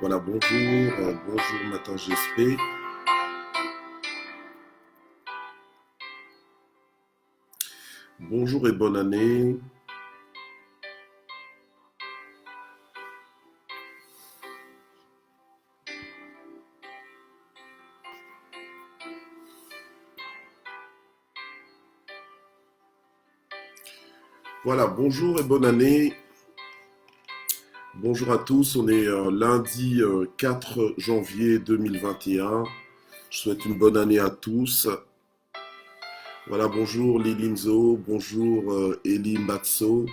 Voilà, bonjour, bonjour Matin GSP. Bonjour et bonne année. Voilà, bonjour et bonne année. Bonjour à tous, on est lundi 4 janvier 2021. Je souhaite une bonne année à tous. Voilà, bonjour Lilinzo, bonjour Eli Matso,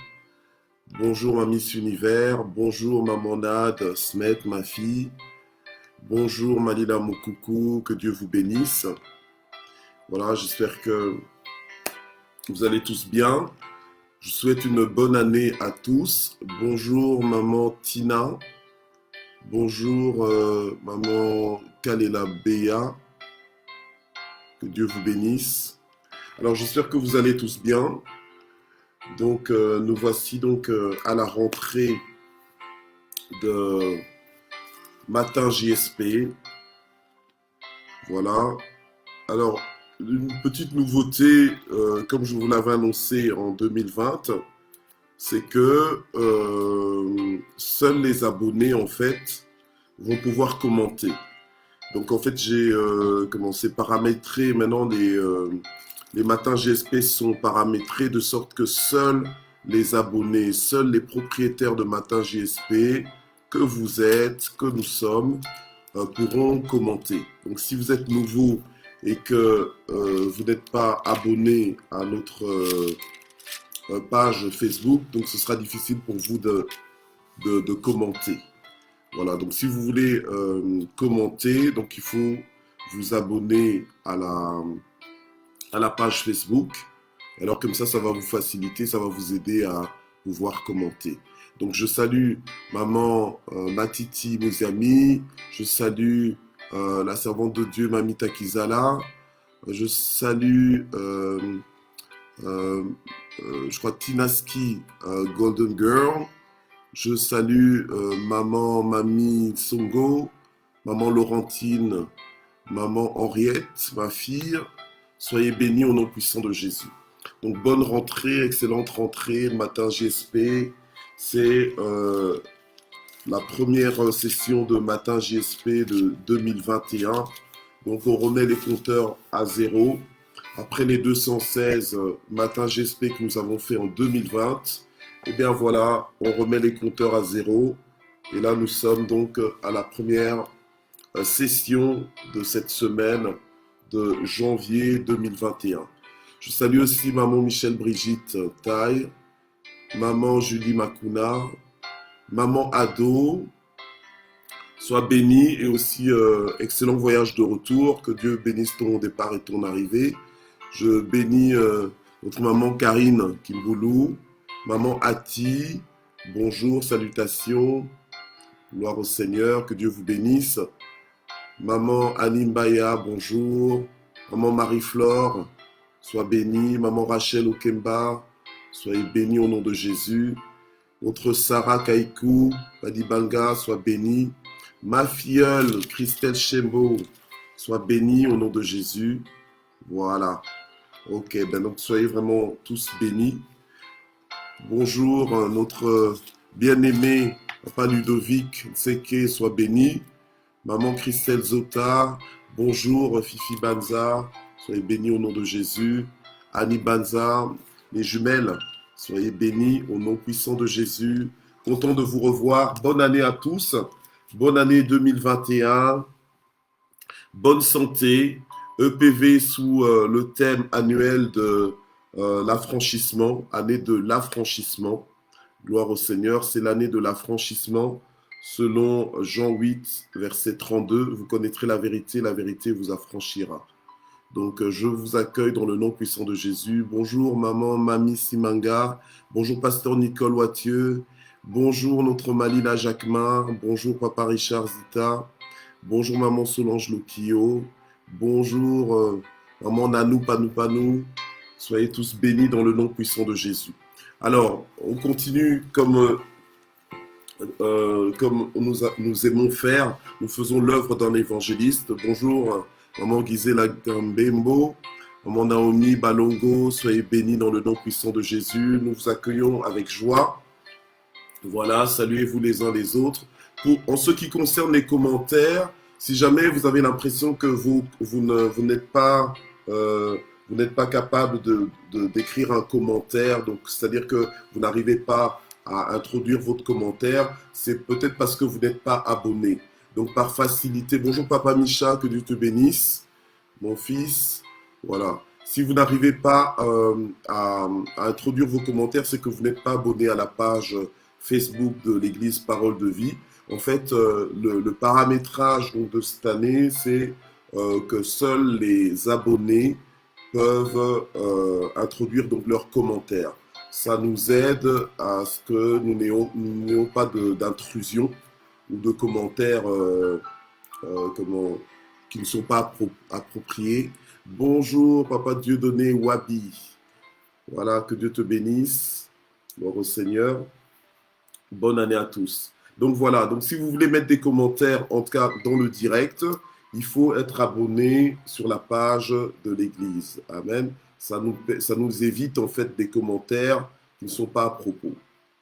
bonjour ma Miss Univers, bonjour Maman Nad, Smet, ma fille, bonjour Malila Moukoukou, que Dieu vous bénisse. Voilà, j'espère que vous allez tous bien. Je souhaite une bonne année à tous. Bonjour maman Tina. Bonjour maman Kalela Béa. Que Dieu vous bénisse. Alors j'espère que vous allez tous bien. Donc nous voici donc à la rentrée de Matin JSP. Voilà. Alors une petite nouveauté, comme je vous l'avais annoncé en 2020, c'est que seuls les abonnés en fait vont pouvoir commenter. Donc en fait j'ai commencé à paramétrer maintenant les matins GSP sont paramétrés de sorte que seuls les abonnés, seuls les propriétaires de matins GSP que vous êtes, que nous sommes, pourront commenter. Donc si vous êtes nouveau et que vous n'êtes pas abonné à notre page Facebook, donc ce sera difficile pour vous de commenter. Voilà, donc si vous voulez commenter, donc il faut vous abonner à la page Facebook. Alors comme ça va vous faciliter, ça va vous aider à pouvoir commenter. Donc je salue maman Matiti Mouziami, je salue la servante de Dieu Mamita Kizala, je salue je crois Tinaski Golden Girl, je salue maman Mamie Songo, maman Laurentine, maman Henriette, ma fille. Soyez bénis au nom puissant de Jésus. Donc bonne rentrée, excellente rentrée, matin GSP. C'est la première session de matin GSP de 2021. Donc on remet les compteurs à zéro. Après les 216 matins GSP que nous avons fait en 2020, et bien voilà, on remet les compteurs à zéro. Et là, nous sommes donc à la première session de cette semaine de janvier 2021. Je salue aussi maman Michel Brigitte Taille, maman Julie Makuna, maman Ado. Sois béni et aussi excellent voyage de retour. Que Dieu bénisse ton départ et ton arrivée. Je bénis notre maman Karine Kimboulou, maman Ati, bonjour, salutations, gloire au Seigneur, que Dieu vous bénisse. Maman Annie Mbaya, bonjour. Maman Marie-Flore, sois bénie. Maman Rachel Okemba, soyez bénie au nom de Jésus. Notre Sarah Kaikou, Badibanga, sois bénie. Ma filleule Christelle Chembo, sois bénie au nom de Jésus. Voilà. Ok, ben donc soyez vraiment tous bénis. Bonjour, notre bien-aimé Papa Ludovic Nseke, sois béni. Maman Christelle Zota, bonjour Fifi Banza, soyez bénis au nom de Jésus. Annie Banza, les jumelles, soyez bénis au nom puissant de Jésus. Content de vous revoir. Bonne année à tous. Bonne année 2021. Bonne santé. EPV sous le thème annuel de l'affranchissement, année de l'affranchissement. Gloire au Seigneur, c'est l'année de l'affranchissement. Selon Jean 8, verset 32, vous connaîtrez la vérité vous affranchira. Donc je vous accueille dans le nom puissant de Jésus. Bonjour maman Mamie Simanga, bonjour pasteur Nicole Wattieu, bonjour notre Malila Jacquemin, bonjour papa Richard Zita, bonjour maman Solange Lokio, bonjour maman Nanou Panou Panou. Soyez tous bénis dans le nom puissant de Jésus. Alors, on continue comme comme nous aimons faire, nous faisons l'œuvre d'un évangéliste. Bonjour, maman Gisela Gambembo, maman Naomi Balongo, soyez bénis dans le nom puissant de Jésus. Nous vous accueillons avec joie. Voilà, saluez-vous les uns les autres. En ce qui concerne les commentaires, si jamais vous avez l'impression que vous n'êtes pas, vous n'êtes pas capable d'écrire un commentaire, donc c'est-à-dire que vous n'arrivez pas à introduire votre commentaire, c'est peut-être parce que vous n'êtes pas abonné. Donc par facilité, bonjour Papa Micha, que Dieu te bénisse, mon fils. Voilà. Si vous n'arrivez pas à introduire vos commentaires, c'est que vous n'êtes pas abonné à la page Facebook de l'Église Parole de Vie. En fait, le paramétrage donc, de cette année, c'est que seuls les abonnés peuvent introduire donc leurs commentaires. Ça nous aide à ce que nous n'ayons pas d'intrusion ou de commentaires qui ne sont pas appropriés. Bonjour, Papa Dieudonné Wabi. Voilà, que Dieu te bénisse. Gloire au Seigneur. Bonne année à tous. Donc voilà, donc si vous voulez mettre des commentaires, en tout cas dans le direct, il faut être abonné sur la page de l'Église. Amen. Ça nous évite en fait des commentaires qui ne sont pas à propos.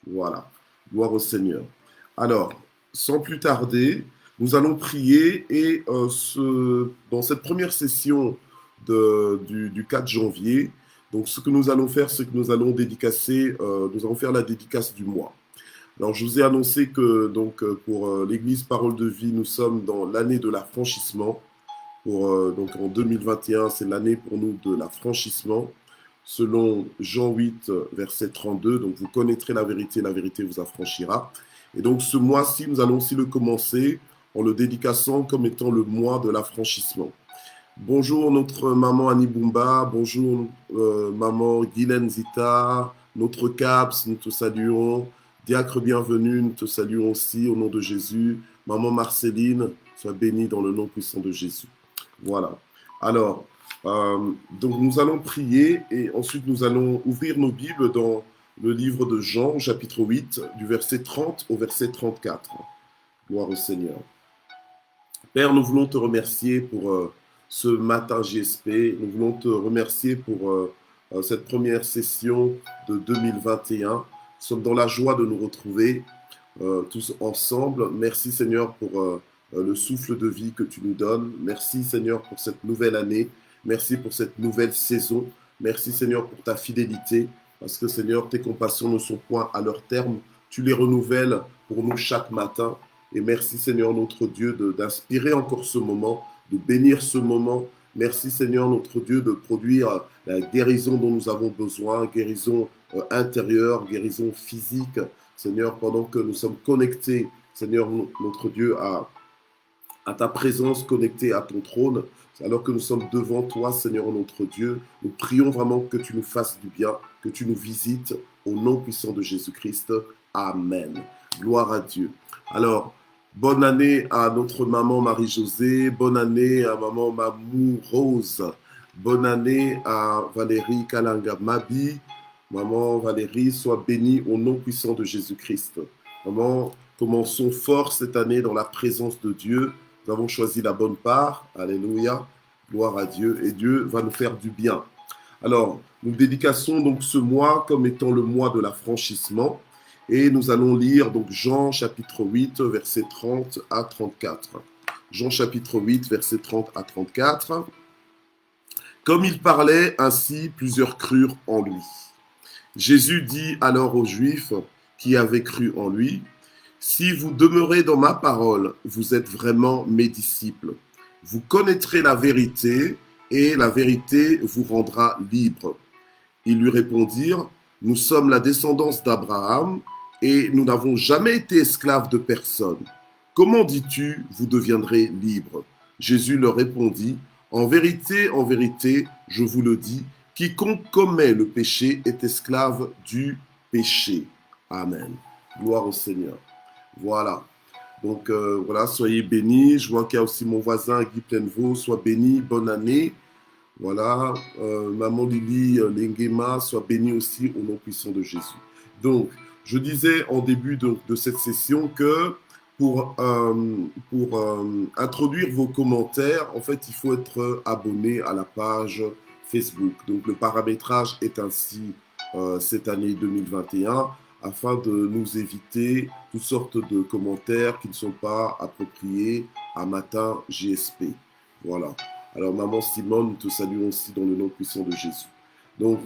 Voilà. Gloire au Seigneur. Alors, sans plus tarder, nous allons prier et dans cette première session du 4 janvier, donc ce que nous allons faire, c'est que nous allons dédicacer, nous allons faire la dédicace du mois. Alors, je vous ai annoncé que donc, pour l'Église Parole de Vie, nous sommes dans l'année de l'affranchissement. Donc en 2021, c'est l'année pour nous de l'affranchissement, selon Jean 8, verset 32. Donc vous connaîtrez la vérité vous affranchira. Et donc ce mois-ci, nous allons aussi le commencer en le dédicaçant comme étant le mois de l'affranchissement. Bonjour notre maman Annie Bumba, bonjour maman Guylaine Zita, notre CAPS, nous te saluons. Diacre bienvenue, nous te saluons aussi au nom de Jésus. Maman Marceline, sois bénie dans le nom puissant de Jésus. Voilà. Alors, donc nous allons prier et ensuite nous allons ouvrir nos Bibles dans le livre de Jean, chapitre 8, du verset 30 au verset 34. Gloire au Seigneur. Père, nous voulons te remercier pour ce matin JSP. Nous voulons te remercier pour cette première session de 2021. Nous sommes dans la joie de nous retrouver tous ensemble. Merci Seigneur pour le souffle de vie que tu nous donnes. Merci Seigneur pour cette nouvelle année. Merci pour cette nouvelle saison. Merci Seigneur pour ta fidélité. Parce que Seigneur, tes compassions ne sont point à leur terme. Tu les renouvelles pour nous chaque matin. Et merci Seigneur notre Dieu d'inspirer encore ce moment, de bénir ce moment. Merci Seigneur notre Dieu de produire la guérison dont nous avons besoin, guérison intérieure, guérison physique. Seigneur, pendant que nous sommes connectés, Seigneur notre Dieu, à ta présence, connectée à ton trône, alors que nous sommes devant toi, Seigneur notre Dieu, nous prions vraiment que tu nous fasses du bien, que tu nous visites au nom puissant de Jésus-Christ. Amen. Gloire à Dieu. Alors, bonne année à notre maman Marie-Josée, bonne année à maman Mamou Rose, bonne année à Valérie Kalanga Mabi. Maman Valérie, sois bénie au nom puissant de Jésus-Christ. Maman, commençons fort cette année dans la présence de Dieu. Nous avons choisi la bonne part. Alléluia. Gloire à Dieu. Et Dieu va nous faire du bien. Alors, nous dédicassons donc ce mois comme étant le mois de l'affranchissement. Et nous allons lire donc Jean chapitre 8, versets 30 à 34. Jean chapitre 8, versets 30 à 34. Comme il parlait ainsi, plusieurs crurent en lui. Jésus dit alors aux Juifs qui avaient cru en lui, « Si vous demeurez dans ma parole, vous êtes vraiment mes disciples. Vous connaîtrez la vérité et la vérité vous rendra libre. » Ils lui répondirent, « Nous sommes la descendance d'Abraham et nous n'avons jamais été esclaves de personne. Comment dis-tu, vous deviendrez libres ?» Jésus leur répondit, « en vérité, je vous le dis, quiconque commet le péché est esclave du péché. » Amen. Gloire au Seigneur. Voilà. Donc, voilà, soyez bénis. Je vois qu'il y a aussi mon voisin Guy Plenvaux. Sois béni, bonne année. Voilà. Maman Lily Lengema, sois bénie aussi au nom puissant de Jésus. Donc, Je disais en début de cette session que pour introduire vos commentaires, en fait, il faut être abonné à la page Facebook. Donc, le paramétrage est ainsi cette année 2021 afin de nous éviter toutes sortes de commentaires qui ne sont pas appropriés à Matin GSP. Voilà. Alors, Maman Simone, nous te saluons aussi dans le nom puissant de Jésus. Donc,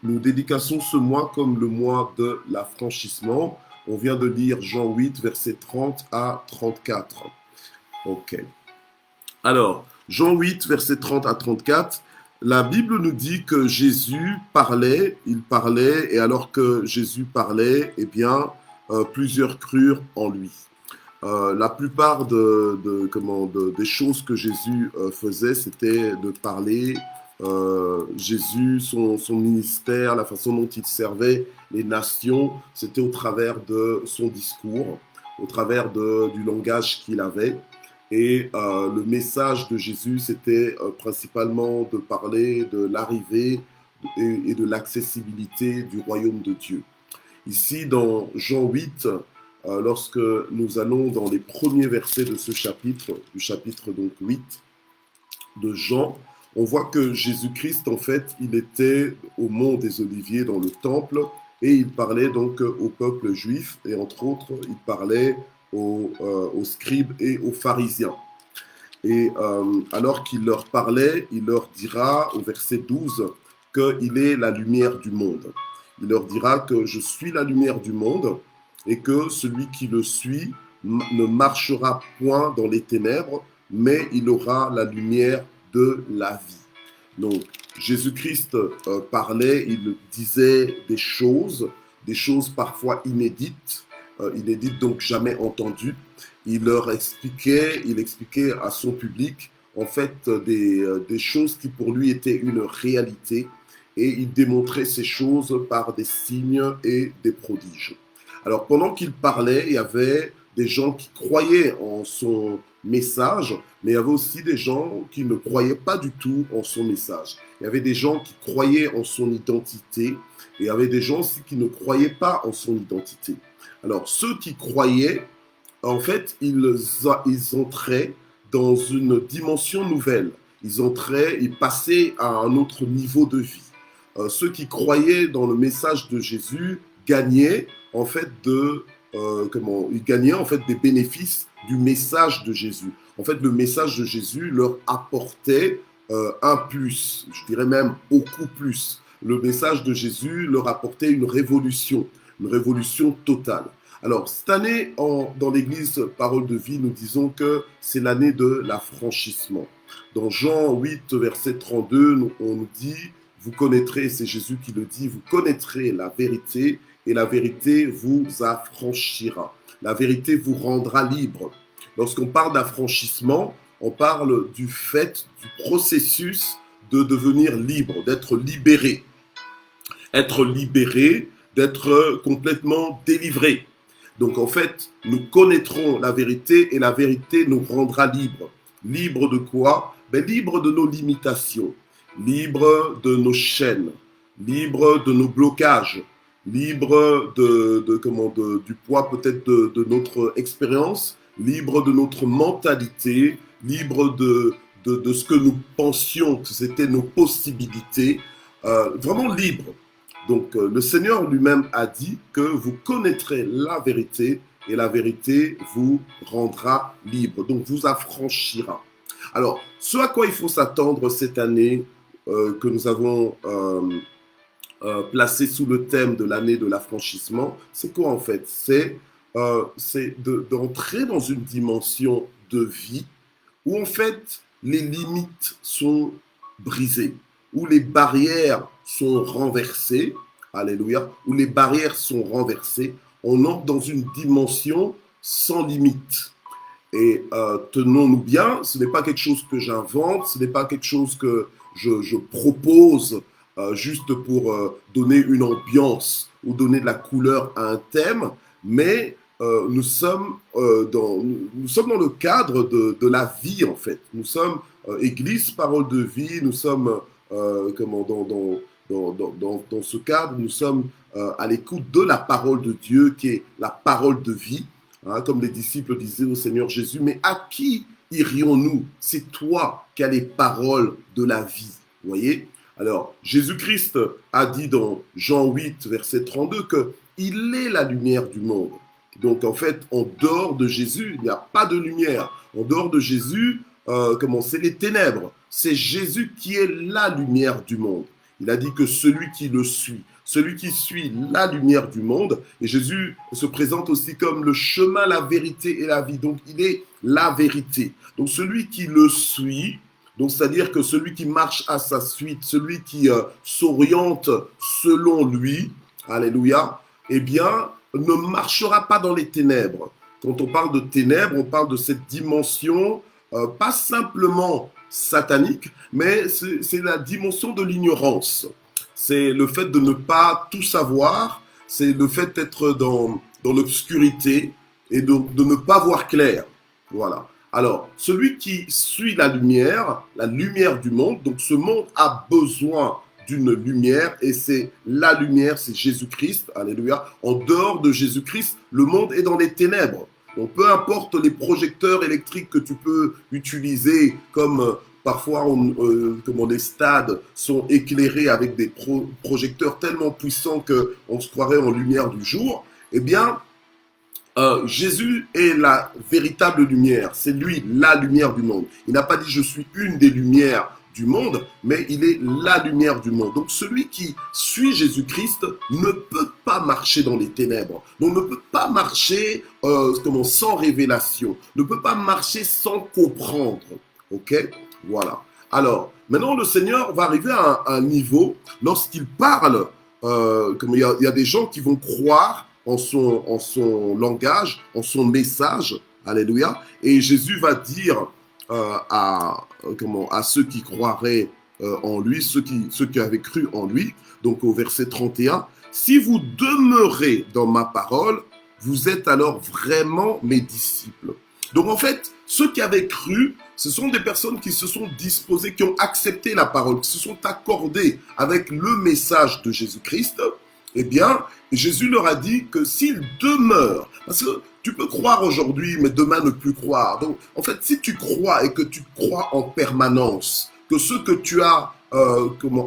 nous dédicassons ce mois comme le mois de l'affranchissement. On vient de lire Jean 8, versets 30 à 34. Ok. Alors, Jean 8, versets 30 à 34, la Bible nous dit que Jésus parlait, et alors que Jésus parlait, eh bien, plusieurs crurent en lui. La plupart des choses que Jésus faisait, c'était de parler. Jésus, son ministère, la façon dont il servait les nations, c'était au travers de son discours, au travers du langage qu'il avait. Et le message de Jésus, c'était principalement de parler de l'arrivée et de l'accessibilité du royaume de Dieu. Ici, dans Jean 8, lorsque nous allons dans les premiers versets de ce chapitre, du chapitre donc 8 de Jean, on voit que Jésus-Christ, en fait, il était au mont des Oliviers dans le temple et il parlait donc au peuple juif et entre autres, il parlait aux scribes et aux pharisiens. Et alors qu'il leur parlait, il leur dira au verset 12 qu'il est la lumière du monde. Il leur dira que je suis la lumière du monde et que celui qui le suit ne marchera point dans les ténèbres, mais il aura la lumière de la vie. Donc, Jésus-Christ parlait, il disait des choses parfois inédites, donc jamais entendues. Il expliquait à son public, en fait, des choses qui pour lui étaient une réalité, et il démontrait ces choses par des signes et des prodiges. Alors, pendant qu'il parlait, il y avait des gens qui croyaient en son message, mais il y avait aussi des gens qui ne croyaient pas du tout en son message. Il y avait des gens qui croyaient en son identité, et il y avait des gens aussi qui ne croyaient pas en son identité. Alors, ceux qui croyaient, en fait, ils entraient dans une dimension nouvelle. Ils passaient à un autre niveau de vie. Ceux qui croyaient dans le message de Jésus gagnaient en fait ils gagnaient en fait des bénéfices du message de Jésus. En fait, le message de Jésus leur apportait un plus, je dirais même beaucoup plus. Le message de Jésus leur apportait une révolution totale. Alors, cette année, dans l'église Parole de Vie, nous disons que c'est l'année de l'affranchissement. Dans Jean 8, verset 32, on nous dit, vous connaîtrez, c'est Jésus qui le dit, vous connaîtrez la vérité et la vérité vous affranchira. La vérité vous rendra libre. Lorsqu'on parle d'affranchissement, on parle du fait, du processus de devenir libre, d'être libéré. Être libéré, d'être complètement délivré. Donc en fait, nous connaîtrons la vérité et la vérité nous rendra libres. Libre de quoi? Libre de nos limitations, libre de nos chaînes, libre de nos blocages, libre du poids peut-être de notre expérience, libre de notre mentalité, libre de ce que nous pensions que c'était nos possibilités, vraiment libre. Donc le Seigneur lui-même a dit que vous connaîtrez la vérité et la vérité vous rendra libre, donc vous affranchira. Alors, ce à quoi il faut s'attendre cette année que nous avons placé sous le thème de l'année de l'affranchissement, c'est quoi en fait? C'est d'entrer dans une dimension de vie où en fait les limites sont brisées, où les barrières sont renversées, alléluia, où les barrières sont renversées, on entre dans une dimension sans limite. Et tenons-nous bien, ce n'est pas quelque chose que j'invente, ce n'est pas quelque chose que je propose juste pour donner une ambiance ou donner de la couleur à un thème, mais nous sommes dans le cadre de la vie en fait. Nous sommes Église, Parole de Vie, nous sommes dans ce cadre, nous sommes à l'écoute de la parole de Dieu, qui est la parole de vie, hein, comme les disciples disaient au Seigneur Jésus, mais à qui irions-nous? C'est toi qui as les paroles de la vie. Vous voyez? Alors, Jésus-Christ a dit dans Jean 8, verset 32, qu'il est la lumière du monde. Donc, en fait, en dehors de Jésus, il n'y a pas de lumière. En dehors de Jésus, c'est les ténèbres. C'est Jésus qui est la lumière du monde. Il a dit que celui qui le suit, celui qui suit la lumière du monde, et Jésus se présente aussi comme le chemin, la vérité et la vie. Donc, il est la vérité. Donc, celui qui le suit, donc c'est-à-dire que celui qui marche à sa suite, celui qui s'oriente selon lui, alléluia, eh bien, ne marchera pas dans les ténèbres. Quand on parle de ténèbres, on parle de cette dimension, pas simplement satanique, mais c'est la dimension de l'ignorance. C'est le fait de ne pas tout savoir, c'est le fait d'être dans l'obscurité et de ne pas voir clair. Voilà. Alors, celui qui suit la lumière du monde, donc ce monde a besoin d'une lumière et c'est la lumière, c'est Jésus-Christ, alléluia. En dehors de Jésus-Christ, le monde est dans les ténèbres. Donc, peu importe les projecteurs électriques que tu peux utiliser, comme parfois les stades sont éclairés avec des projecteurs tellement puissants qu'on se croirait en lumière du jour, eh bien, Jésus est la véritable lumière. C'est lui, la lumière du monde. Il n'a pas dit « je suis une des lumières du monde », mais il est la lumière du monde. Donc celui qui suit Jésus-Christ ne peut pas marcher dans les ténèbres. Donc ne peut pas marcher sans révélation. Ne peut pas marcher sans comprendre. Ok? Voilà. Alors, maintenant le Seigneur va arriver à un niveau, lorsqu'il parle, il y a des gens qui vont croire en son langage, en son message, alléluia, et Jésus va dire à ceux qui croiraient en lui, ceux qui avaient cru en lui, donc au verset 31, « Si vous demeurez dans ma parole, vous êtes alors vraiment mes disciples. » Donc en fait, ceux qui avaient cru, ce sont des personnes qui se sont disposées, qui ont accepté la parole, qui se sont accordées avec le message de Jésus-Christ. Eh bien, Jésus leur a dit que s'ils demeurent, parce que tu peux croire aujourd'hui, mais demain ne plus croire. Donc, en fait, si tu crois et que tu crois en permanence, que ce que tu as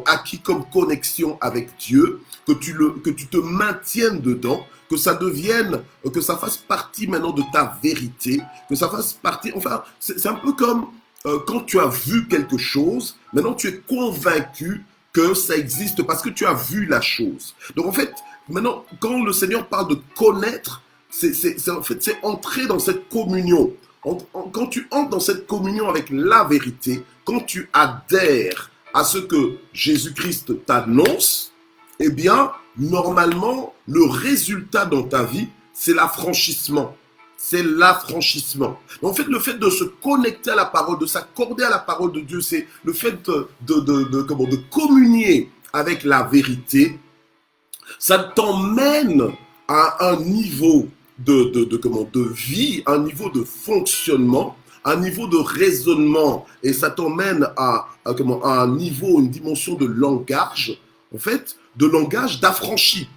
acquis comme connexion avec Dieu, que tu te maintiennes dedans, que ça devienne, que ça fasse partie maintenant de ta vérité, que ça fasse partie, enfin, c'est un peu comme quand tu as vu quelque chose, maintenant tu es convaincu que ça existe parce que tu as vu la chose. Donc en fait, maintenant, quand le Seigneur parle de connaître, c'est entrer dans cette communion. Quand tu entres dans cette communion avec la vérité, quand tu adhères à ce que Jésus-Christ t'annonce, eh bien, normalement, le résultat dans ta vie, c'est l'affranchissement. C'est l'affranchissement. En fait, le fait de se connecter à la parole, de s'accorder à la parole de Dieu, c'est le fait de communier avec la vérité. Ça t'emmène à un niveau de vie, un niveau de fonctionnement, un niveau de raisonnement, et ça t'emmène à un niveau, une dimension de langage, en fait, de langage d'affranchi.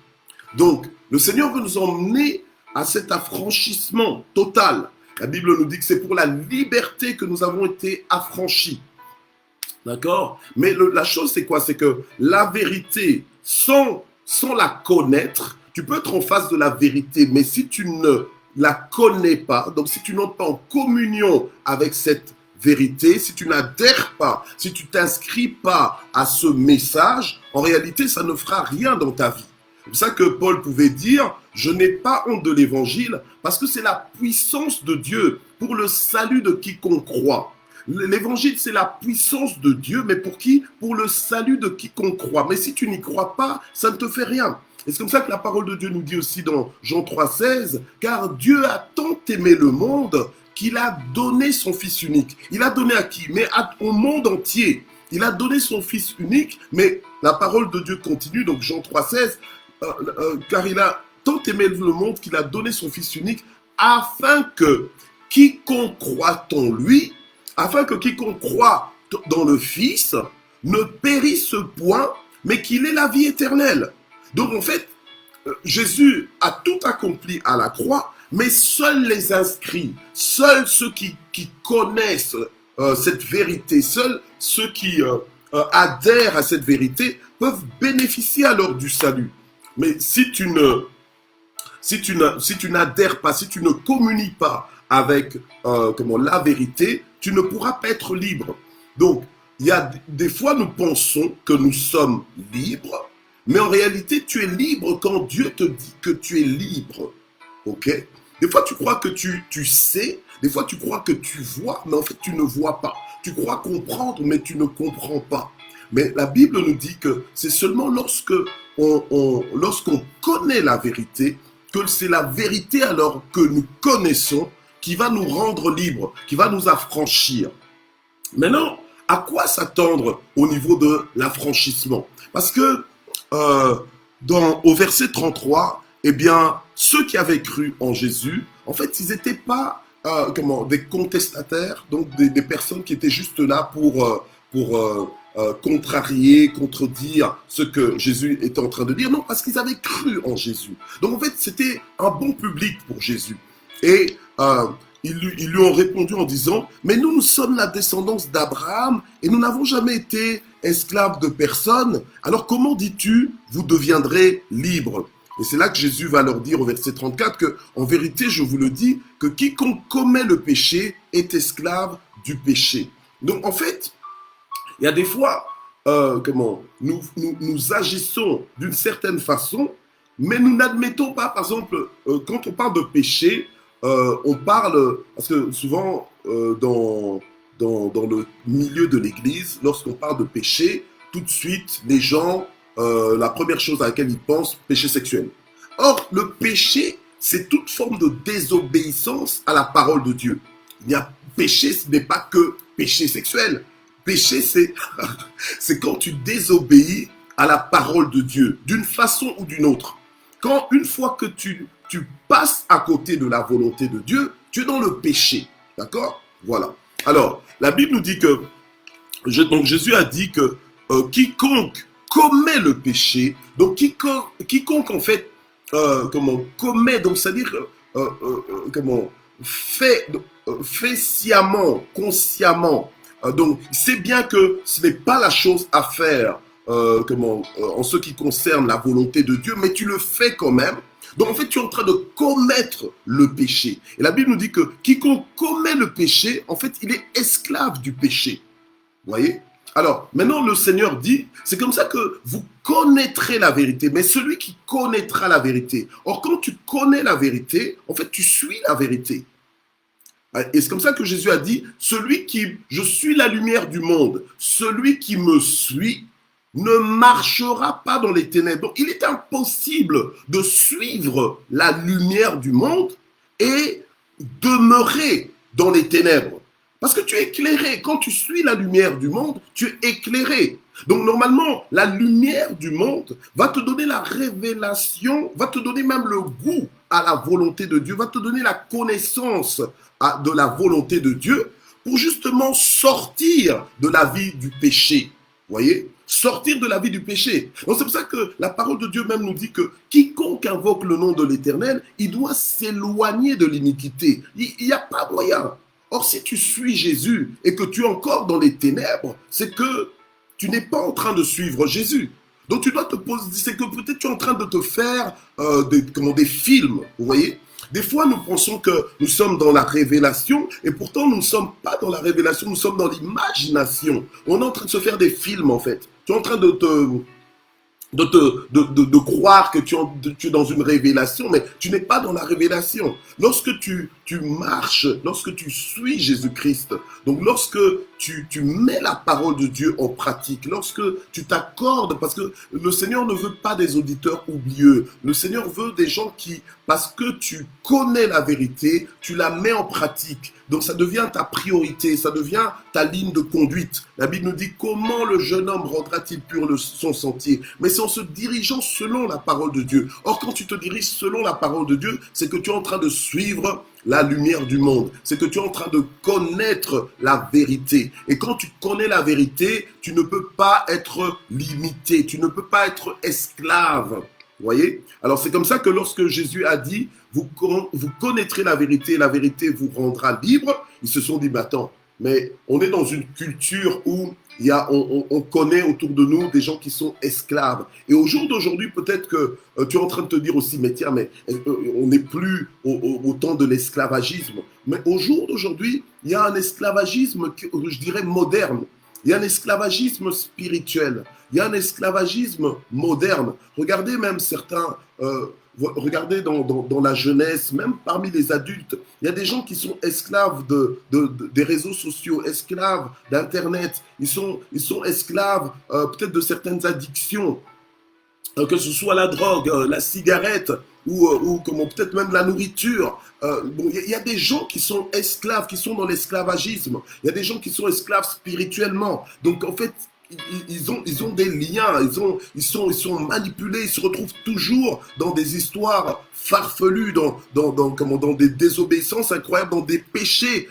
Donc, le Seigneur veut nous emmener à cet affranchissement total. La Bible nous dit que c'est pour la liberté que nous avons été affranchis. D'accord? Mais la chose, c'est quoi? C'est que la vérité, sans la connaître, tu peux être en face de la vérité, mais si tu ne la connais pas, donc si tu n'entres pas en communion avec cette vérité, si tu n'adhères pas, si tu t'inscris pas à ce message, en réalité, ça ne fera rien dans ta vie. C'est pour ça que Paul pouvait dire « Je n'ai pas honte de l'évangile parce que c'est la puissance de Dieu pour le salut de quiconque croit. » L'évangile, c'est la puissance de Dieu, mais pour qui? Pour le salut de quiconque croit. Mais si tu n'y crois pas, ça ne te fait rien. Et c'est comme ça que la parole de Dieu nous dit aussi dans Jean 3,16 « Car Dieu a tant aimé le monde qu'il a donné son Fils unique. » Il a donné à qui? Mais au monde entier. Il a donné son Fils unique, mais la parole de Dieu continue, donc Jean 3,16 car il a tant aimé le monde qu'il a donné son Fils unique afin que quiconque croit en lui, afin que quiconque croit dans le Fils ne périsse point, mais qu'il ait la vie éternelle. Donc en fait, Jésus a tout accompli à la croix, mais seuls les inscrits, seuls ceux qui connaissent cette vérité, seuls ceux qui adhèrent à cette vérité peuvent bénéficier alors du salut. Mais si tu n'adhères pas, si tu ne communies pas avec la vérité, tu ne pourras pas être libre. Donc, il y a des fois, nous pensons que nous sommes libres, mais en réalité, tu es libre quand Dieu te dit que tu es libre. Ok? Des fois, tu crois que tu sais, des fois, tu crois que tu vois, mais en fait, tu ne vois pas. Tu crois comprendre, mais tu ne comprends pas. Mais la Bible nous dit que c'est seulement lorsqu'on connaît la vérité, que c'est la vérité alors que nous connaissons qui va nous rendre libres, qui va nous affranchir. Maintenant, à quoi s'attendre au niveau de l'affranchissement? Parce que au verset 33, eh bien, ceux qui avaient cru en Jésus, en fait, ils n'étaient pas des contestataires, donc des personnes qui étaient juste là pour contrarier, contredire ce que Jésus était en train de dire. Non, parce qu'ils avaient cru en Jésus. Donc en fait, c'était un bon public pour Jésus. Et ils lui ont répondu en disant, mais nous sommes la descendance d'Abraham et nous n'avons jamais été esclaves de personne. Alors comment dis-tu, vous deviendrez libres? Et c'est là que Jésus va leur dire au verset 34 que, en vérité, je vous le dis, que quiconque commet le péché est esclave du péché. Donc en fait, il y a des fois, nous agissons d'une certaine façon, mais nous n'admettons pas, par exemple, quand on parle de péché, on parle, parce que souvent, dans le milieu de l'Église, lorsqu'on parle de péché, tout de suite, les gens, la première chose à laquelle ils pensent, péché sexuel. Or, le péché, c'est toute forme de désobéissance à la parole de Dieu. Péché, ce n'est pas que péché sexuel. Péché, c'est quand tu désobéis à la parole de Dieu, d'une façon ou d'une autre. Quand une fois que tu passes à côté de la volonté de Dieu, tu es dans le péché. D'accord? Voilà. Alors, la Bible nous dit que, donc Jésus a dit que quiconque commet le péché, donc quiconque en fait, commet, donc c'est-à-dire, fait sciemment, consciemment, donc, c'est bien que ce n'est pas la chose à faire en ce qui concerne la volonté de Dieu, mais tu le fais quand même. Donc, en fait, tu es en train de commettre le péché. Et la Bible nous dit que quiconque commet le péché, en fait, il est esclave du péché. Vous voyez? Alors, maintenant, le Seigneur dit, c'est comme ça que vous connaîtrez la vérité, mais celui qui connaîtra la vérité. Or, quand tu connais la vérité, en fait, tu suis la vérité. Et c'est comme ça que Jésus a dit, je suis la lumière du monde, celui qui me suit ne marchera pas dans les ténèbres. Donc, il est impossible de suivre la lumière du monde et demeurer dans les ténèbres. Parce que tu es éclairé. Quand tu suis la lumière du monde, tu es éclairé. Donc, normalement, la lumière du monde va te donner la révélation, va te donner même le goût à la volonté de Dieu, va te donner la connaissance de la volonté de Dieu pour justement sortir de la vie du péché. Vous voyez? Sortir de la vie du péché. Donc c'est pour ça que la parole de Dieu même nous dit que quiconque invoque le nom de l'Éternel, il doit s'éloigner de l'iniquité. Il n'y a pas moyen. Or, si tu suis Jésus et que tu es encore dans les ténèbres, c'est que tu n'es pas en train de suivre Jésus. Donc tu dois te poser, c'est que peut-être tu es en train de te faire des films, vous voyez? Des fois, nous pensons que nous sommes dans la révélation et pourtant, nous ne sommes pas dans la révélation, nous sommes dans l'imagination. On est en train de se faire des films, en fait. Tu es en train de croire que tu es dans une révélation, mais tu n'es pas dans la révélation. Lorsque tu marches, lorsque tu suis Jésus-Christ, donc lorsque tu mets la parole de Dieu en pratique, lorsque tu t'accordes, parce que le Seigneur ne veut pas des auditeurs oublieux, le Seigneur veut des gens qui, parce que tu connais la vérité, tu la mets en pratique. Donc ça devient ta priorité, ça devient ta ligne de conduite. La Bible nous dit comment le jeune homme rendra-t-il pur son sentier? Mais c'est en se dirigeant selon la parole de Dieu. Or, quand tu te diriges selon la parole de Dieu, c'est que tu es en train de suivre la lumière du monde. C'est que tu es en train de connaître la vérité. Et quand tu connais la vérité, tu ne peux pas être limité, tu ne peux pas être esclave. Vous voyez? Alors c'est comme ça que lorsque Jésus a dit, vous connaîtrez la vérité vous rendra libre, ils se sont dit, bah attends, mais on est dans une culture où on connaît autour de nous des gens qui sont esclaves. Et au jour d'aujourd'hui, peut-être que tu es en train de te dire aussi, mais tiens, mais on n'est plus au temps de l'esclavagisme. Mais au jour d'aujourd'hui, il y a un esclavagisme, je dirais, moderne. Il y a un esclavagisme spirituel. Il y a un esclavagisme moderne. Regardez même certains, regardez dans la jeunesse, même parmi les adultes, il y a des gens qui sont esclaves des réseaux sociaux, esclaves d'Internet. Ils sont esclaves peut-être de certaines addictions, que ce soit la drogue, la cigarette ou comment peut-être même la nourriture. Bon, y a des gens qui sont esclaves, qui sont dans l'esclavagisme. Il y a des gens qui sont esclaves spirituellement. Donc en fait, ils ont des liens, ils sont manipulés, ils se retrouvent toujours dans des histoires farfelues, dans des désobéissances incroyables, dans des péchés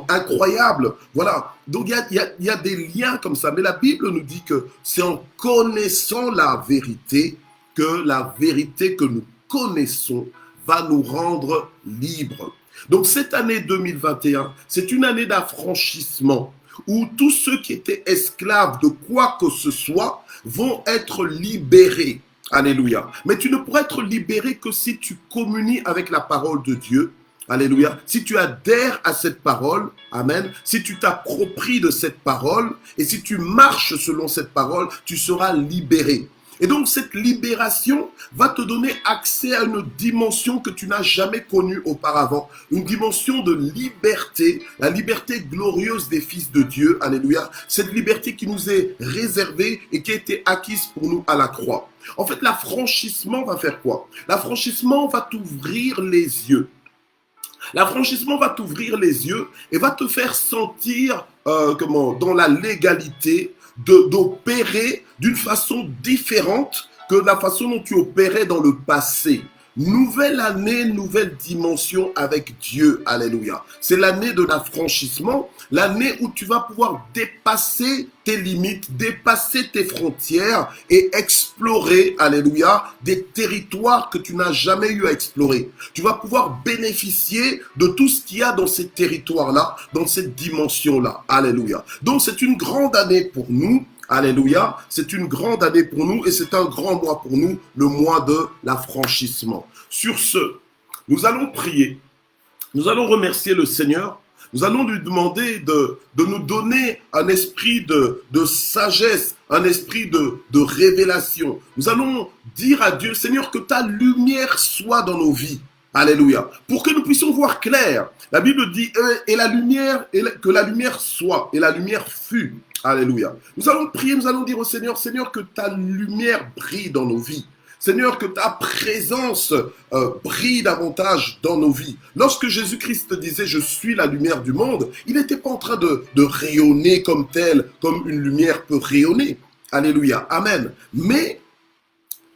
incroyables. Voilà. Donc il y a des liens comme ça. Mais la Bible nous dit que c'est en connaissant la vérité que la vérité que nous connaissons va nous rendre libres. Donc cette année 2021, c'est une année d'affranchissement où tous ceux qui étaient esclaves de quoi que ce soit vont être libérés. Alléluia. Mais tu ne pourras être libéré que si tu communies avec la parole de Dieu. Alléluia. Si tu adhères à cette parole, amen, si tu t'appropries de cette parole et si tu marches selon cette parole, tu seras libéré. Et donc cette libération va te donner accès à une dimension que tu n'as jamais connue auparavant, une dimension de liberté, la liberté glorieuse des fils de Dieu, alléluia, cette liberté qui nous est réservée et qui a été acquise pour nous à la croix. En fait, l'affranchissement va faire quoi? L'affranchissement va t'ouvrir les yeux. L'affranchissement va t'ouvrir les yeux et va te faire sentir dans la légalité d'opérer d'une façon différente que la façon dont tu opérais dans le passé. Nouvelle année, nouvelle dimension avec Dieu. Alléluia. C'est l'année de l'affranchissement, l'année où tu vas pouvoir dépasser tes limites, dépasser tes frontières et explorer, alléluia, des territoires que tu n'as jamais eu à explorer. Tu vas pouvoir bénéficier de tout ce qu'il y a dans ces territoires-là, dans cette dimension-là. Alléluia. Donc c'est une grande année pour nous. Alléluia, c'est une grande année pour nous et c'est un grand mois pour nous, le mois de l'affranchissement. Sur ce, nous allons prier, nous allons remercier le Seigneur, nous allons lui demander de nous donner un esprit de sagesse, un esprit de révélation. Nous allons dire à Dieu, Seigneur, que ta lumière soit dans nos vies. Alléluia. Pour que nous puissions voir clair. La Bible dit, et la lumière, que la lumière soit, et la lumière fut. Alléluia. Nous allons prier, nous allons dire au Seigneur, Seigneur, que ta lumière brille dans nos vies. Seigneur, que ta présence brille davantage dans nos vies. Lorsque Jésus-Christ disait « Je suis la lumière du monde », il n'était pas en train de rayonner comme tel, comme une lumière peut rayonner. Alléluia. Amen. Mais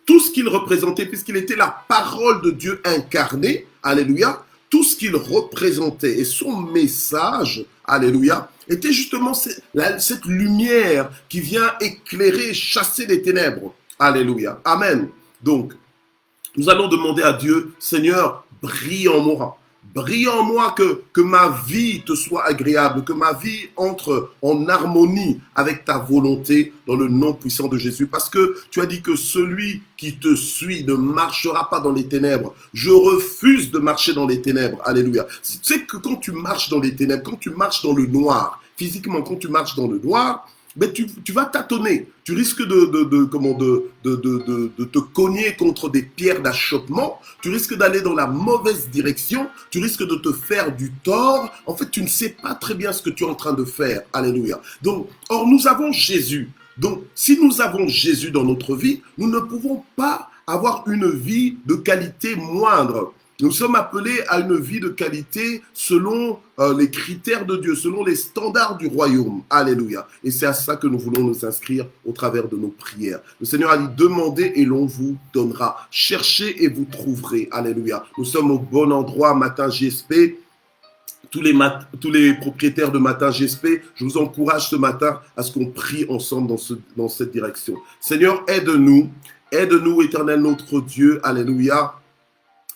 tout ce qu'il représentait, puisqu'il était la parole de Dieu incarnée, alléluia, tout ce qu'il représentait et son message, alléluia, était justement cette lumière qui vient éclairer, chasser les ténèbres. Alléluia. Amen. Donc, nous allons demander à Dieu, Seigneur, brille en moi. Brille en moi que ma vie te soit agréable, que ma vie entre en harmonie avec ta volonté dans le nom puissant de Jésus. Parce que tu as dit que celui qui te suit ne marchera pas dans les ténèbres. Je refuse de marcher dans les ténèbres. Alléluia. Tu sais que quand tu marches dans les ténèbres, quand tu marches dans le noir, physiquement, quand tu marches dans le noir, mais tu vas tâtonner. Tu risques de te cogner contre des pierres d'achoppement. Tu risques d'aller dans la mauvaise direction. Tu risques de te faire du tort. En fait, tu ne sais pas très bien ce que tu es en train de faire. Alléluia. Donc, or, nous avons Jésus. Donc, si nous avons Jésus dans notre vie, nous ne pouvons pas avoir une vie de qualité moindre. Nous sommes appelés à une vie de qualité selon les critères de Dieu, selon les standards du royaume. Alléluia. Et c'est à ça que nous voulons nous inscrire au travers de nos prières. Le Seigneur a dit, demandez et l'on vous donnera. Cherchez et vous trouverez. Alléluia. Nous sommes au bon endroit, Matin GSP. Tous les propriétaires de Matin GSP, je vous encourage ce matin à ce qu'on prie ensemble dans cette direction. Seigneur, aide-nous. Aide-nous, Éternel notre Dieu, alléluia,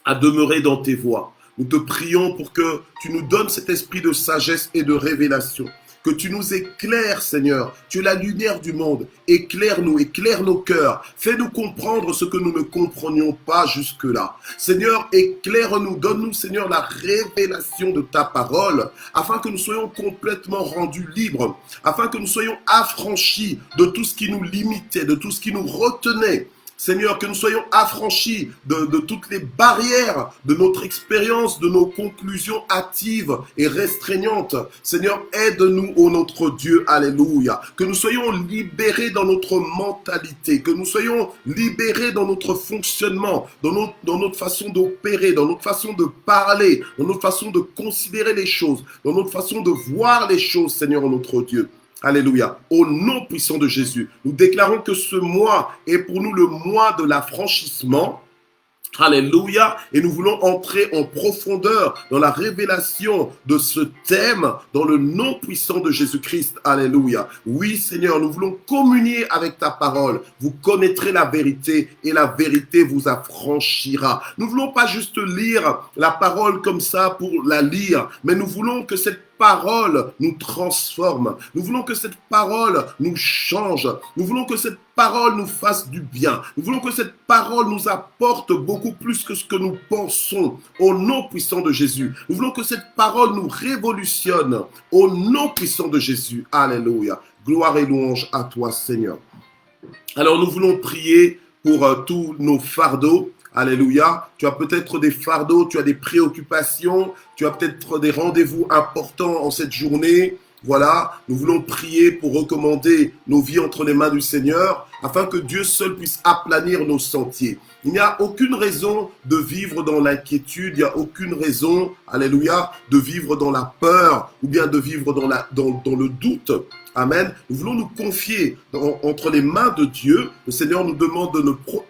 à demeurer dans tes voies. Nous te prions pour que tu nous donnes cet esprit de sagesse et de révélation. Que tu nous éclaires, Seigneur. Tu es la lumière du monde. Éclaire-nous, éclaire nos cœurs. Fais-nous comprendre ce que nous ne comprenions pas jusque-là. Seigneur, éclaire-nous. Donne-nous, Seigneur, la révélation de ta parole, afin que nous soyons complètement rendus libres, afin que nous soyons affranchis de tout ce qui nous limitait, de tout ce qui nous retenait. Seigneur, que nous soyons affranchis de toutes les barrières de notre expérience, de nos conclusions hâtives et restreignantes. Seigneur, aide-nous, ô notre Dieu, alléluia. Que nous soyons libérés dans notre mentalité, que nous soyons libérés dans notre fonctionnement, dans notre façon d'opérer, dans notre façon de parler, dans notre façon de considérer les choses, dans notre façon de voir les choses, Seigneur, notre Dieu. Alléluia. Au nom puissant de Jésus, nous déclarons que ce mois est pour nous le mois de l'affranchissement. Alléluia. Et nous voulons entrer en profondeur dans la révélation de ce thème dans le nom puissant de Jésus-Christ. Alléluia. Oui, Seigneur, nous voulons communier avec ta parole. Vous connaîtrez la vérité et la vérité vous affranchira. Nous ne voulons pas juste lire la parole comme ça pour la lire, mais nous voulons que cette parole nous transforme. Nous voulons que cette parole nous change. Nous voulons que cette parole nous fasse du bien. Nous voulons que cette parole nous apporte beaucoup plus que ce que nous pensons. Au nom puissant de Jésus. Nous voulons que cette parole nous révolutionne. Au nom puissant de Jésus. Alléluia. Gloire et louange à toi, Seigneur. Alors nous voulons prier pour tous nos fardeaux. Alléluia. Tu as peut-être des fardeaux, tu as des préoccupations, tu as peut-être des rendez-vous importants en cette journée. Voilà, nous voulons prier pour recommander nos vies entre les mains du Seigneur, afin que Dieu seul puisse aplanir nos sentiers. Il n'y a aucune raison de vivre dans l'inquiétude, il n'y a aucune raison, alléluia, de vivre dans la peur ou bien de vivre dans le doute. Amen. Nous voulons nous confier entre les mains de Dieu. Le Seigneur nous demande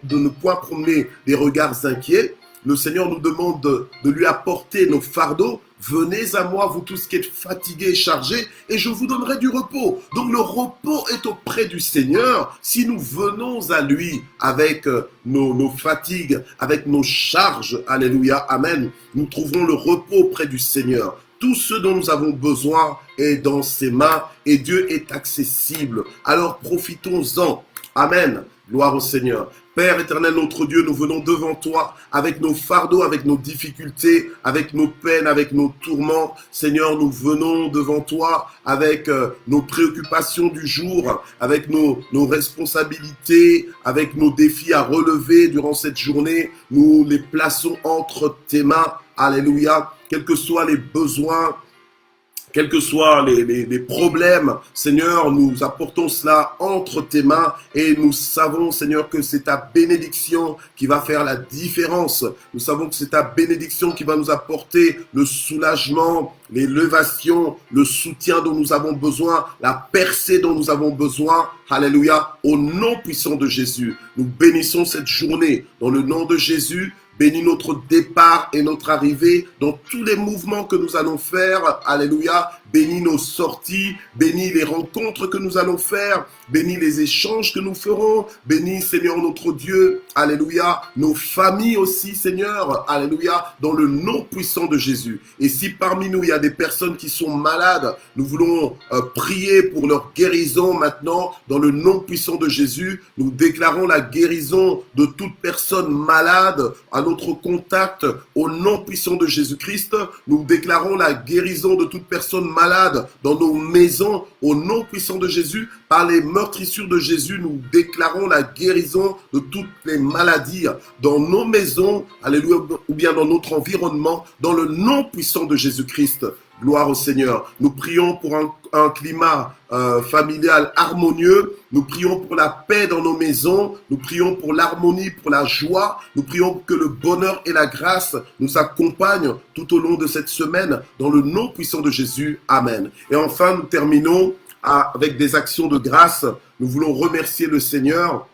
de ne point promener des regards inquiets. Le Seigneur nous demande de lui apporter nos fardeaux. Venez à moi, vous tous qui êtes fatigués et chargés, et je vous donnerai du repos. Donc le repos est auprès du Seigneur. Si nous venons à lui avec nos fatigues, avec nos charges, alléluia, amen, nous trouverons le repos auprès du Seigneur. Tout ce dont nous avons besoin est dans ses mains et Dieu est accessible. Alors profitons-en. Amen. Gloire au Seigneur. Père éternel, notre Dieu, nous venons devant toi avec nos fardeaux, avec nos difficultés, avec nos peines, avec nos tourments. Seigneur, nous venons devant toi avec nos préoccupations du jour, avec nos responsabilités, avec nos défis à relever durant cette journée. Nous les plaçons entre tes mains. Alléluia. Quels que soient les besoins, quels que soient les problèmes, Seigneur, nous apportons cela entre tes mains et nous savons, Seigneur, que c'est ta bénédiction qui va faire la différence. Nous savons que c'est ta bénédiction qui va nous apporter le soulagement, l'élévation, le soutien dont nous avons besoin, la percée dont nous avons besoin. Alléluia. Au nom puissant de Jésus, nous bénissons cette journée dans le nom de Jésus. Bénis notre départ et notre arrivée dans tous les mouvements que nous allons faire. Alléluia. Bénis nos sorties. Bénis les rencontres que nous allons faire. Bénis les échanges que nous ferons. Bénis, Seigneur, notre Dieu. Alléluia. Nos familles aussi, Seigneur. Alléluia. Dans le nom puissant de Jésus. Et si parmi nous, il y a des personnes qui sont malades, nous voulons prier pour leur guérison maintenant. Dans le nom puissant de Jésus, nous déclarons la guérison de toute personne malade à notre contact. Au nom puissant de Jésus-Christ, nous déclarons la guérison de toute personne malade dans nos maisons. Au nom puissant de Jésus, par les meurtrissures de Jésus, nous déclarons la guérison de toutes les maladies dans nos maisons, alléluia, ou bien dans notre environnement, dans le nom puissant de Jésus-Christ. Gloire au Seigneur. Nous prions pour un climat familial harmonieux. Nous prions pour la paix dans nos maisons. Nous prions pour l'harmonie, pour la joie. Nous prions que le bonheur et la grâce nous accompagnent tout au long de cette semaine dans le nom puissant de Jésus. Amen. Et enfin, nous terminons avec des actions de grâce. Nous voulons remercier le Seigneur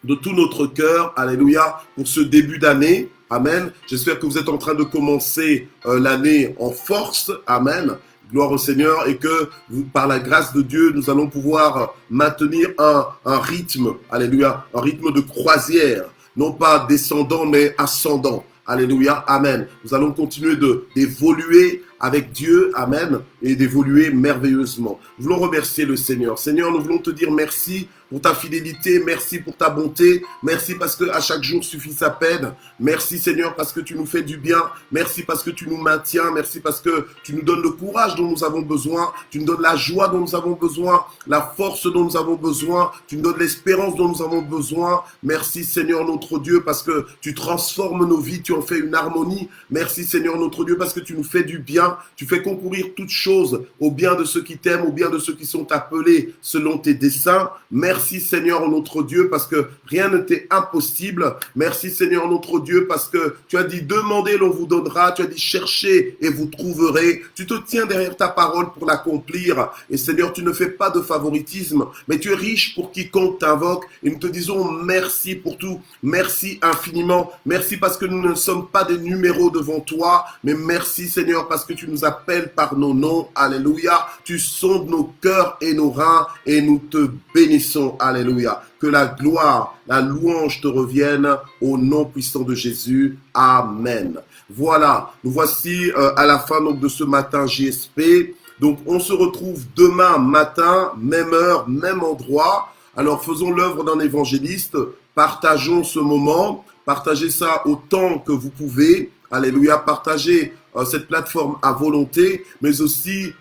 de tout notre cœur. Alléluia. Pour ce début d'année. Amen. J'espère que vous êtes en train de commencer l'année en force. Amen. Gloire au Seigneur, et que par la grâce de Dieu, nous allons pouvoir maintenir un rythme, alléluia, un rythme de croisière, non pas descendant, mais ascendant. Alléluia, amen. Nous allons continuer d'évoluer avec Dieu, amen, et d'évoluer merveilleusement. Nous voulons remercier le Seigneur. Seigneur, nous voulons te dire merci pour ta fidélité, merci pour ta bonté, merci parce que à chaque jour suffit sa peine, merci Seigneur parce que tu nous fais du bien, merci parce que tu nous maintiens, merci parce que tu nous donnes le courage dont nous avons besoin, tu nous donnes la joie dont nous avons besoin, la force dont nous avons besoin, tu nous donnes l'espérance dont nous avons besoin, merci Seigneur notre Dieu parce que tu transformes nos vies, tu en fais une harmonie, merci Seigneur notre Dieu parce que tu nous fais du bien, tu fais concourir toutes choses au bien de ceux qui t'aiment, au bien de ceux qui sont appelés selon tes desseins. Merci Seigneur notre Dieu parce que rien ne t'est impossible. Merci Seigneur notre Dieu parce que tu as dit demandez, l'on vous donnera. Tu as dit cherchez et vous trouverez. Tu te tiens derrière ta parole pour l'accomplir. Et Seigneur, tu ne fais pas de favoritisme, mais tu es riche pour quiconque t'invoque. Et nous te disons merci pour tout. Merci infiniment. Merci parce que nous ne sommes pas des numéros devant toi, mais merci Seigneur parce que tu nous appelles par nos noms. Alléluia. Tu sondes nos cœurs et nos reins et nous te bénissons. Alléluia. Que la gloire, la louange te revienne au nom puissant de Jésus. Amen. Voilà, nous voici à la fin donc, de ce matin JSP. Donc on se retrouve demain matin, même heure, même endroit. Alors faisons l'œuvre d'un évangéliste, partageons ce moment, partagez ça autant que vous pouvez. Alléluia, partagez cette plateforme à volonté, mais aussi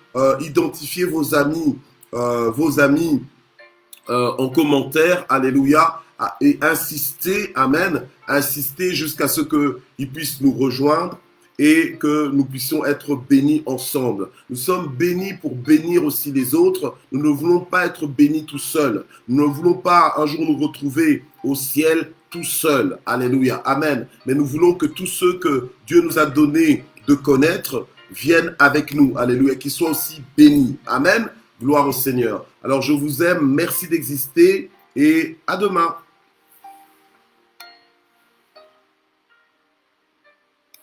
identifiez vos amis en commentaire, alléluia, et insistez, amen, insistez jusqu'à ce qu'ils puissent nous rejoindre et que nous puissions être bénis ensemble. Nous sommes bénis pour bénir aussi les autres. Nous ne voulons pas être bénis tout seuls. Nous ne voulons pas un jour nous retrouver au ciel tout seuls. Alléluia, amen. Mais nous voulons que tous ceux que Dieu nous a donné de connaître viennent avec nous. Alléluia, qu'ils soient aussi bénis. Amen. Gloire au Seigneur. Alors je vous aime, merci d'exister et à demain.